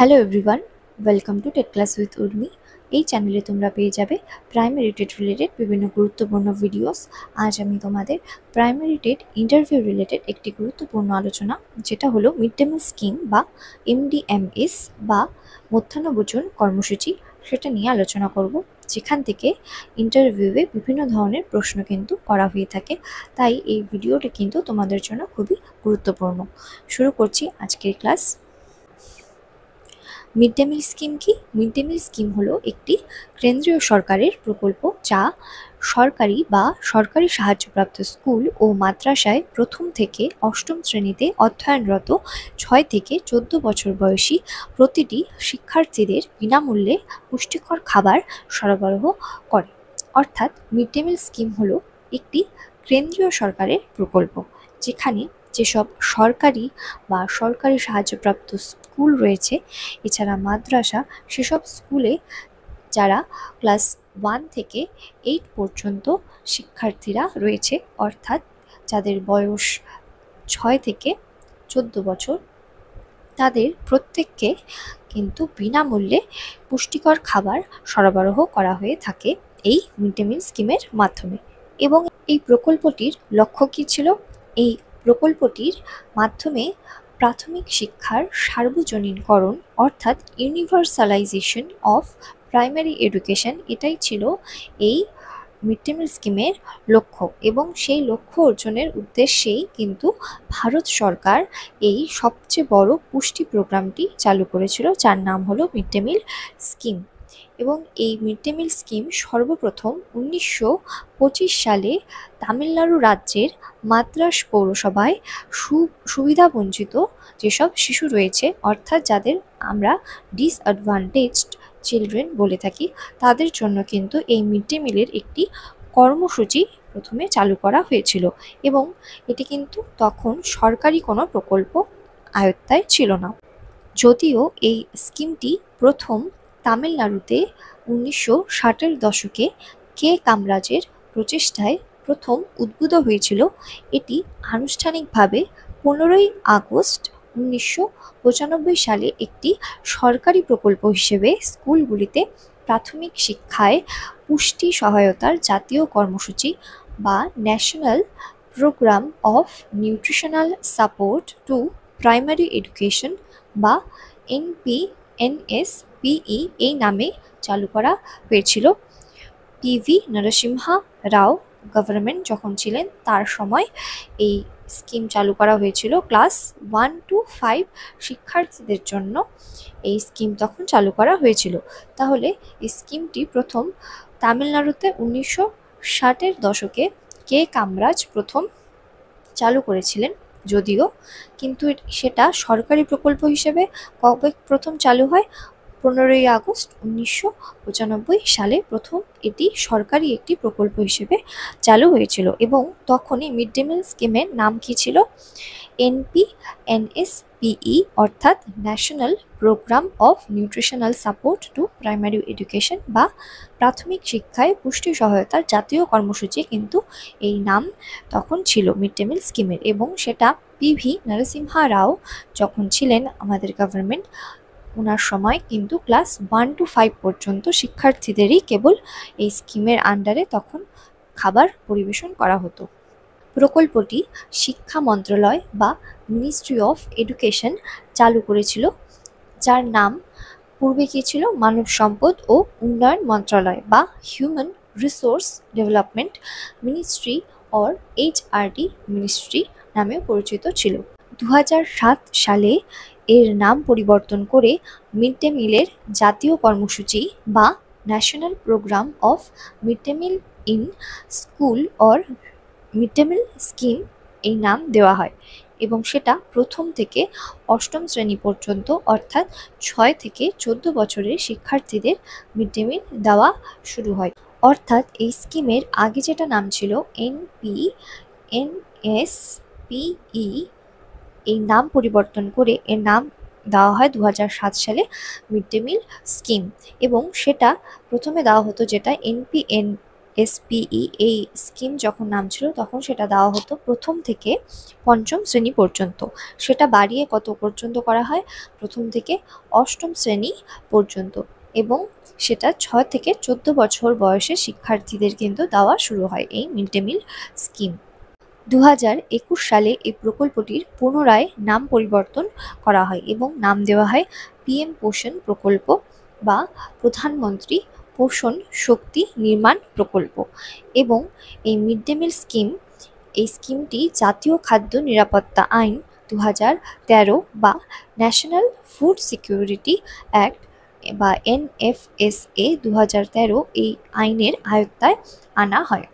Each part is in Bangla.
Hello everyone, welcome to tech class with Urmi. এই চ্যানেলে তোমরা পেয়ে যাবে প্রাইমারি টেট রিলেটেড বিভিন্ন গুরুত্বপূর্ণ ভিডিওস। আজ আমি তোমাদের প্রাইমারি টেট ইন্টারভিউ রিলেটেড একটি গুরুত্বপূর্ণ আলোচনা, যেটা হলো মিড ডে মিল স্কিম বা এমডিএমএস বা মধ্যাহ্নভোজন কর্মসূচি, সেটা নিয়ে আলোচনা করব, যেখান থেকে ইন্টারভিউয়ে বিভিন্ন ধরনের প্রশ্ন কিন্তু করা হয়ে থাকে। তাই এই ভিডিওটি কিন্তু তোমাদের জন্য খুবই গুরুত্বপূর্ণ। শুরু করছি আজকের class. Mid day meal scheme কি? মিড ডে মিল স্কিম হলো একটি কেন্দ্রীয় সরকারের প্রকল্প, যা সরকারি বা সরকারি সাহায্যপ্রাপ্ত স্কুল ও মাদ্রাসায় প্রথম থেকে অষ্টম শ্রেণীতে অধ্যয়নরত 6 থেকে 14 বছর বয়সী প্রতিটি শিক্ষার্থীদের বিনামূল্যে পুষ্টিকর খাবার সরবরাহ করে। অর্থাৎ মিড ডে মিল স্কিম হলো একটি কেন্দ্রীয় সরকারের প্রকল্প, যেখানে যেসব সরকারি বা সরকারি সাহায্যপ্রাপ্ত স্কুল রয়েছে, এছাড়া মাদ্রাসা, সেসব স্কুলে যারা ক্লাস 1 থেকে 8 পর্যন্ত শিক্ষার্থীরা রয়েছে, অর্থাৎ যাদের বয়স 6 থেকে 14 বছর, তাদের প্রত্যেককে কিন্তু বিনামূল্যে পুষ্টিকর খাবার সরবরাহ করা হয়ে থাকে এই মিড ডে মিল স্কিমের মাধ্যমে। এবং এই প্রকল্পটির লক্ষ্য কী ছিল? এই প্রকল্পটির মাধ্যমে প্রাথমিক শিক্ষার সার্বজনীনকরণ, অর্থাৎ ইউনিভার্সালাইজেশন অফ প্রাইমারি এডুকেশন, এটাই ছিল এই মিড ডে মিল স্কিমের লক্ষ্য। এবং সেই লক্ষ্য অর্জনের উদ্দেশ্যেই কিন্তু ভারত সরকার এই সবচেয়ে বড় পুষ্টি প্রোগ্রামটি চালু করেছিল, যার নাম হলো মিড ডে মিল স্কিম। এবং এই মিড ডে মিল স্কিম সর্বপ্রথম 1925 সালে তামিলনাড়ু রাজ্যের মাদ্রাস পৌরসভায় সুবিধাবঞ্চিত যেসব শিশু রয়েছে, অর্থাৎ যাদের আমরা ডিসঅ্যাডভান্টেজড চিলড্রেন বলে থাকি, তাদের জন্য কিন্তু এই মিড ডে মিলের একটি কর্মসূচি প্রথমে চালু করা হয়েছিল। এবং এটি কিন্তু তখন সরকারি কোনো প্রকল্প আয়ত্তায় ছিল না। যদিও এই স্কিমটি প্রথম তামিলনাড়ুতে 1960-এর দশকে কে কামরাজের প্রচেষ্টায় প্রথম উদ্ভূত হয়েছিল, এটি আনুষ্ঠানিকভাবে 15ই আগস্ট 1995 সালে একটি সরকারি প্রকল্প হিসেবে স্কুলগুলিতে প্রাথমিক শিক্ষায় পুষ্টি সহায়তার জাতীয় কর্মসূচি বা national programme of nutritional support to primary education বা NPNSPE এই নামে চালু করা হয়েছিল। PV নরসিমহা রাও গভর্নমেন্ট যখন ছিলেন, তার সময় এই স্কিম চালু করা হয়েছিল। ক্লাস 1 to 5 শিক্ষার্থীদের জন্য এই স্কিম তখন চালু করা হয়েছিল। তাহলে এই স্কিমটি প্রথম তামিলনাড়ুতে 1960-এর দশকে কে কামরাজ প্রথম চালু করেছিলেন, যদিও কিন্তু সেটা সরকারি প্রকল্প হিসেবে কবে প্রথম চালু হয়? 15ই আগস্ট 1995 সালে প্রথম এটি সরকারি একটি প্রকল্প হিসেবে চালু হয়েছিল। এবং তখনই মিড ডে মিল স্কিমের নাম কী ছিল? NPNSPE, অর্থাৎ national programme of nutritional support to primary education বা প্রাথমিক শিক্ষায় পুষ্টি সহায়তার জাতীয় কর্মসূচি, কিন্তু এই নাম তখন ছিল মিড ডে মিল স্কিমের। এবং সেটা PV নরসিমহা রাও যখন ছিলেন আমাদের গভর্নমেন্ট, ওনার সময় কিন্তু ক্লাস 1 to 5 পর্যন্ত শিক্ষার্থীদেরই কেবল এই স্কিমের আন্ডারে তখন খাবার পরিবেশন করা হতো। প্রকল্পটি শিক্ষা মন্ত্রণালয় বা মিনিস্ট্রি অফ এডুকেশন চালু করেছিল, যার নাম পূর্বে কী ছিল? মানব সম্পদ ও উন্নয়ন মন্ত্রণালয় বা human resource development ministry or HRD ministry নামেও পরিচিত ছিল। 2007 সালে এর নাম পরিবর্তন করে মিড ডে মিলের জাতীয় কর্মসূচি বা national programme of mid day meal in school or mid day meal scheme এই নাম দেওয়া হয়। এবং সেটা প্রথম থেকে অষ্টম শ্রেণী পর্যন্ত, অর্থাৎ 6 থেকে 14 বছরের শিক্ষার্থীদের মিড ডে মিল দেওয়া শুরু হয়। অর্থাৎ এই স্কিমের আগে যেটা নাম ছিল NPNSPE, এই নাম পরিবর্তন করে এর নাম দেওয়া হয় 2007 সালে মিড ডে মিল স্কিম। এবং সেটা প্রথমে দেওয়া হতো যেটা NPNS SPE এই স্কিম যখন নাম ছিল তখন সেটা দেওয়া হতো প্রথম থেকে পঞ্চম শ্রেণী পর্যন্ত। সেটা বাড়িয়ে কত পর্যন্ত করা হয়? প্রথম থেকে অষ্টম শ্রেণী পর্যন্ত, এবং সেটা 6 থেকে 14 বছর বয়সের শিক্ষার্থীদের কিন্তু দেওয়া শুরু হয় এই মিড ডে মিল স্কিম। 2021 সালে এই প্রকল্পটির পুনরায় নাম পরিবর্তন করা হয় এবং নাম দেওয়া হয় PM পোষণ প্রকল্প বা প্রধানমন্ত্রী পোষণ শক্তি নির্মাণ প্রকল্প। এবং এই মিড ডে মিল স্কিম, এই স্কিমটি জাতীয় খাদ্য নিরাপত্তা আইন 2013 বা ন্যাশনাল ফুড সিকিউরিটি অ্যাক্ট বা NFSA 2013 এই আইনের আওতায় আনা হয়।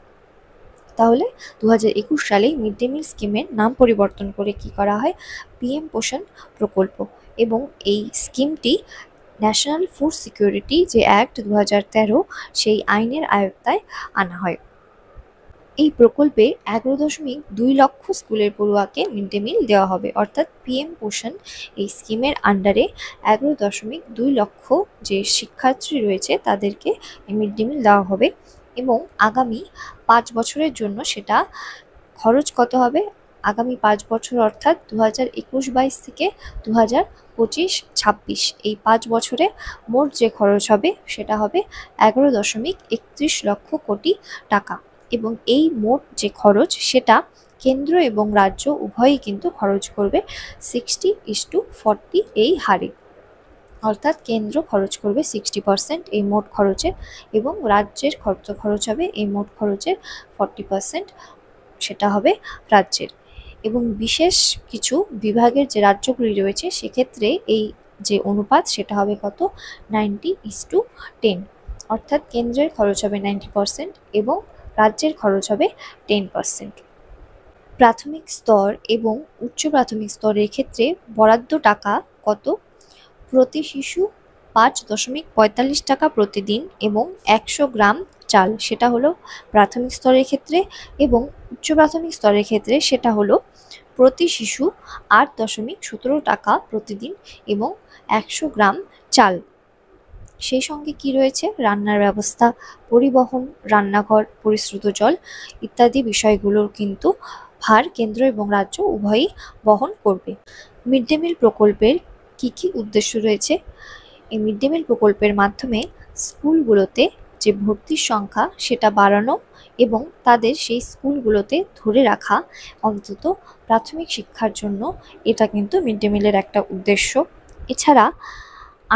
তাহলে 2021 সালে মিড ডে মিল স্কিমের নাম পরিবর্তন করে কি করা হয়? PM পোষণ প্রকল্প, এবং এই স্কিমটি ন্যাশনাল ফুড সিকিউরিটি যে অ্যাক্ট 2013 সেই আইনের আওতায় আনা হয়। এই প্রকল্পে 11.2 লক্ষ স্কুলের পড়ুয়াকে মিড ডে মিল দেওয়া হবে, অর্থাৎ PM পোষণ এই স্কিমের আন্ডারে 11.2 লক্ষ যে শিক্ষার্থী রয়েছে তাদেরকে মিড ডে মিল দেওয়া হবে। এবং আগামী 5 বছরের জন্য সেটা খরচ কত হবে? আগামী 5 বছর অর্থাৎ 2021-22 থেকে 2025-26 এই 5 বছরে মোট যে খরচ হবে সেটা হবে 11.31 লক্ষ কোটি টাকা। এবং এই মোট যে খরচ সেটা কেন্দ্র এবং রাজ্য উভয়ই কিন্তু খরচ করবে 60:40 এই হারে, অর্থাৎ কেন্দ্র খরচ করবে 60% এই মোট খরচের, এবং রাজ্যের খরচ হবে এই মোট খরচের 40%, সেটা হবে রাজ্যের। এবং বিশেষ কিছু বিভাগের যে রাজ্যগুলি রয়েছে সেক্ষেত্রে এই যে অনুপাত সেটা হবে কত? 90:10, অর্থাৎ কেন্দ্রের খরচ হবে 90% এবং রাজ্যের খরচ হবে 10%। প্রাথমিক স্তর এবং উচ্চ প্রাথমিক স্তরের ক্ষেত্রে বরাদ্দ টাকা কত? প্রতি শিশু 5.45 টাকা প্রতিদিন এবং 100 গ্রাম চাল, সেটা হলো প্রাথমিক স্তরের ক্ষেত্রে। এবং উচ্চ প্রাথমিক স্তরের ক্ষেত্রে সেটা হলো প্রতি শিশু 8.17 টাকা প্রতিদিন এবং 100 গ্রাম চাল। সেই সঙ্গে কি রয়েছে? রান্নার ব্যবস্থা, পরিবহন, রান্নাঘর, পরিশ্রুত জল ইত্যাদি বিষয়গুলোর কিন্তু ভার কেন্দ্র এবং রাজ্য উভয়ই বহন করবে। মিড ডে মিল প্রকল্পের কি কি উদ্দেশ্য রয়েছে? এই মিড ডে মিল প্রকল্পের মাধ্যমে স্কুলগুলোতে যে ভর্তির সংখ্যা সেটা বাড়ানো এবং তাদের সেই স্কুলগুলোতে ধরে রাখা অন্তত প্রাথমিক শিক্ষার জন্য, এটা কিন্তু মিড ডে মিলের একটা উদ্দেশ্য। এছাড়া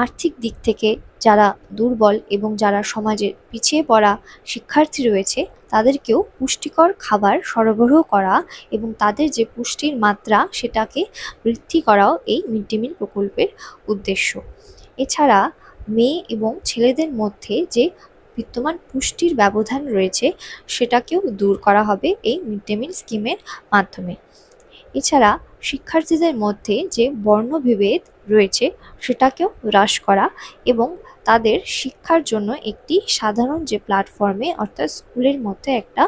আর্থিক দিক থেকে যারা দুর্বল এবং যারা সমাজের পিছিয়ে পড়া শিক্ষার্থী রয়েছে তাদেরকেও পুষ্টিকর খাবার সরবরাহ করা এবং তাদের যে পুষ্টির মাত্রা সেটাকে বৃদ্ধি করাও এই মিড ডে মিল প্রকল্পের উদ্দেশ্য। এছাড়া মেয়ে এবং ছেলেদের মধ্যে যে বিদ্যমান পুষ্টির ব্যবধান রয়েছে সেটাকেও দূর করা হবে এই মিড ডে মিল স্কিমের মাধ্যমে। এছাড়া শিক্ষার্থীদের মধ্যে যে বর্ণবিভেদ রয়েছে সেটাকেও হ্রাস করা এবং তাদের শিক্ষার জন্য একটি সাধারণ যে প্ল্যাটফর্মে অর্থাৎ স্কুলের মধ্যে একটা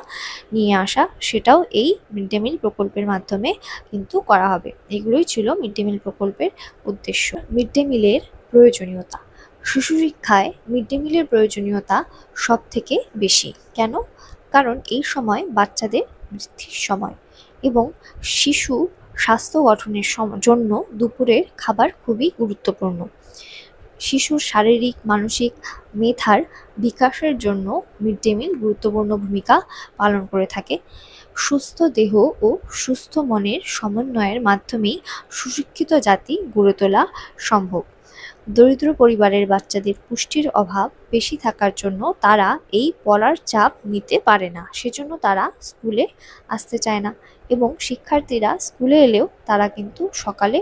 নিয়ে আসা, সেটাও এই মিড ডে মিল প্রকল্পের মাধ্যমে কিন্তু করা হবে। এগুলোই ছিল মিড ডে মিল প্রকল্পের উদ্দেশ্য। মিড ডে মিলের প্রয়োজনীয়তা। শিশু শিক্ষায় মিড ডে মিলের প্রয়োজনীয়তা সব থেকে বেশি। কেন? কারণ এই সময় বাচ্চাদের বৃদ্ধির সময় এবং শিশু স্বাস্থ্য গঠনের জন্য দুপুরের খাবার খুবই গুরুত্বপূর্ণ। শিশুর শারীরিক মানসিক মেধার বিকাশের জন্য মিড ডে মিল গুরুত্বপূর্ণ ভূমিকা পালন করে থাকে। সুস্থ দেহ ও সুস্থ মনের সমন্বয়ের মাধ্যমেই সুশিক্ষিত জাতি গড়ে তোলা সম্ভব। দরিদ্র পরিবারের বাচ্চাদের পুষ্টির অভাব বেশি থাকার জন্য তারা এই পড়ার চাপ নিতে পারে না, সেজন্য তারা স্কুলে আসতে চায় না এবং শিক্ষার্থীরা স্কুলে এলেও তারা কিন্তু সকালে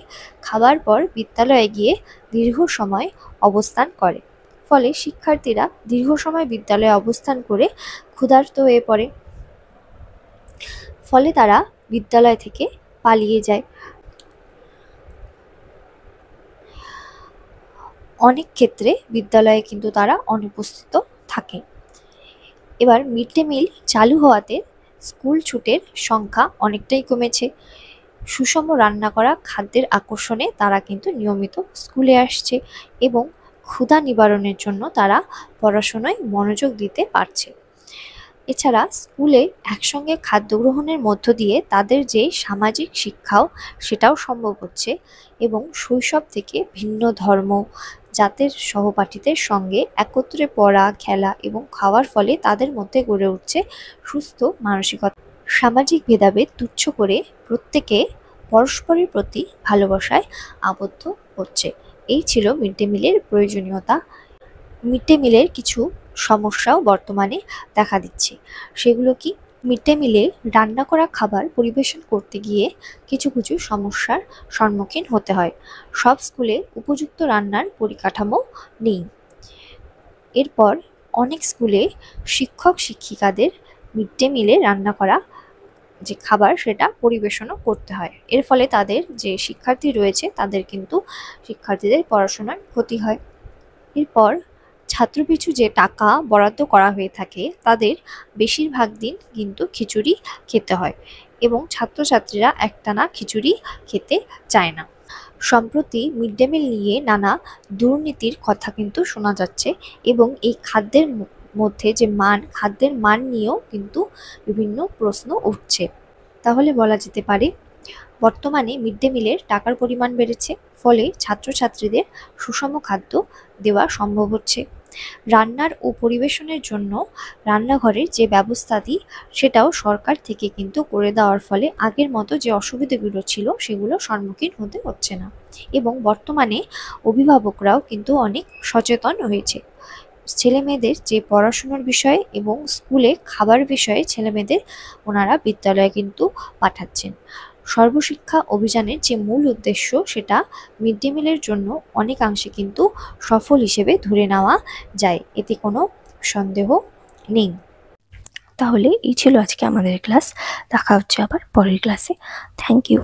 খাবার পর বিদ্যালয়ে গিয়ে দীর্ঘ সময় অবস্থান করে। ফলে শিক্ষার্থীরা দীর্ঘ সময় বিদ্যালয়ে অবস্থান করে ক্ষুধার্ত হয়ে পড়ে। ফলে তারা বিদ্যালয় থেকে পালিয়ে যায়। অনেক ক্ষেত্রে বিদ্যালয়ে কিন্তু তারা অনুপস্থিত থাকে। এবার মিড ডে মিল চালু হওয়াতে স্কুল ছুটের সংখ্যা অনেকটাই কমেছে। সুষম রান্না করা খাদ্যের আকর্ষণে তারা কিন্তু নিয়মিত স্কুলে আসছে এবং ক্ষুধা নিবারণের জন্য তারা পড়াশোনায় মনোযোগ দিতে পারছে। এছাড়া স্কুলে একসঙ্গে খাদ্য গ্রহণের মধ্য দিয়ে তাদের যে সামাজিক শিক্ষাও সেটাও সম্ভব হচ্ছে এবং শৈশব থেকে ভিন্ন ধর্ম জাতের সহপাঠীদের সঙ্গে একত্রে পড়া, খেলা এবং খাওয়ার ফলে তাদের মধ্যে গড়ে উঠছে সুস্থ মানসিকতা। সামাজিক ভেদাভেদ তুচ্ছ করে প্রত্যেকে পরস্পরের প্রতি ভালোবাসায় আবদ্ধ হচ্ছে। এই ছিল মিড ডে মিলের প্রয়োজনীয়তা। মিড ডে মিলের কিছু সমস্যাও বর্তমানে দেখা দিচ্ছে। সেগুলো কি? মিড ডে মিলে রান্না করা খাবার পরিবেশন করতে গিয়ে কিছু কিছু সমস্যার সম্মুখীন হতে হয়। সব স্কুলে উপযুক্ত রান্নার পরিকাঠামো নেই। এরপর অনেক স্কুলে শিক্ষক শিক্ষিকাদের মিড ডে মিলে রান্না করা যে খাবার সেটা পরিবেশনও করতে হয়। এর ফলে তাদের যে শিক্ষার্থী রয়েছে তাদের কিন্তু শিক্ষার্থীদের পড়াশোনার ক্ষতি হয়। এরপর ছাত্রপিছু যে টাকা বরাদ্দ করা হয়ে থাকে তাদের বেশিরভাগ দিন কিন্তু খিচুড়ি খেতে হয় এবং ছাত্রছাত্রীরা একটানা খিচুড়ি খেতে চায় না। সম্প্রতি মিড ডে মিল নিয়ে নানা দুর্নীতির কথা কিন্তু শোনা যাচ্ছে এবং এই খাদ্যের মধ্যে যে খাদ্যের মান নিয়েও কিন্তু বিভিন্ন প্রশ্ন উঠছে। তাহলে বলা যেতে পারে বর্তমানে মিড ডে মিলের টাকার পরিমাণ বেড়েছে, ফলে ছাত্রছাত্রীদের সুষম খাদ্য দেওয়া সম্ভব হচ্ছে। রান্নার ও পরিবেশনের জন্য রান্নাঘরের যে ব্যবস্থাটি সেটাও সরকার থেকে কিন্তু করে দেওয়ার ফলে আগের মতো যে অসুবিধাগুলো ছিল সেগুলো সম্মুখীন হতে হচ্ছে না এবং বর্তমানে অভিভাবকরাও কিন্তু অনেক সচেতন হয়েছে। ছেলেমেয়েদের যে পড়াশোনার বিষয়ে এবং স্কুলে খাবার বিষয়ে ছেলেমেয়েদের ওনারা বিদ্যালয়ে কিন্তু পাঠাচ্ছেন। সর্বশিক্ষা অভিযানের যে মূল উদ্দেশ্য সেটা মিড ডে মিলের জন্য অনেকাংশে কিন্তু সফল হিসেবে ধরে নেওয়া যায়, এতে কোনো সন্দেহ নেই। তাহলে এই ছিল আজকে আমাদের ক্লাস। দেখা হচ্ছে আবার পরের ক্লাসে। Thank you.